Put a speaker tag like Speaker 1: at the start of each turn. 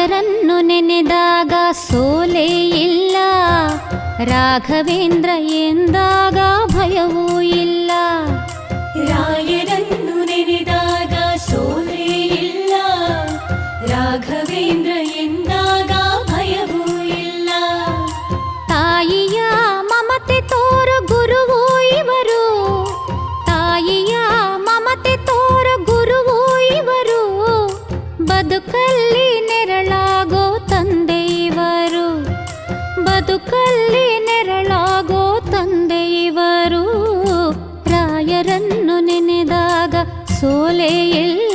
Speaker 1: ರಾಯರನ್ನು ನೆನೆದಾಗ ಸೋಲೇ ಇಲ್ಲ, ರಾಘವೇಂದ್ರ ಎಂದಾಗ ಭಯವೂ ಇಲ್ಲ.
Speaker 2: ರಾಯರನ್ನು ನೆನೆದಾಗ ಸೋಲೇ ಇಲ್ಲ, ರಾಘವೇಂದ್ರ ಎಂದಾಗ ಭಯವೂ ಇಲ್ಲ.
Speaker 1: ತಾಯಿಯ ಮಮತೆ ತೋರ ಗುರುವೂ ಇವರು, ತಾಯಿಯ ಮಮತೆ ತೋರ ಗುರುವೂ ಇವರು, ಬದುಕಲ್ಲಿ ನೆರಳಾಗೋ ತಂದೆ ಇವರು, ಬದುಕಲ್ಲಿ ನೆರಳಾಗೋ ತಂದೆ ಇವರು. ರಾಯರನ್ನು ನೆನೆದಾಗ ಸೋಲೇ ಇಲ್ಲ,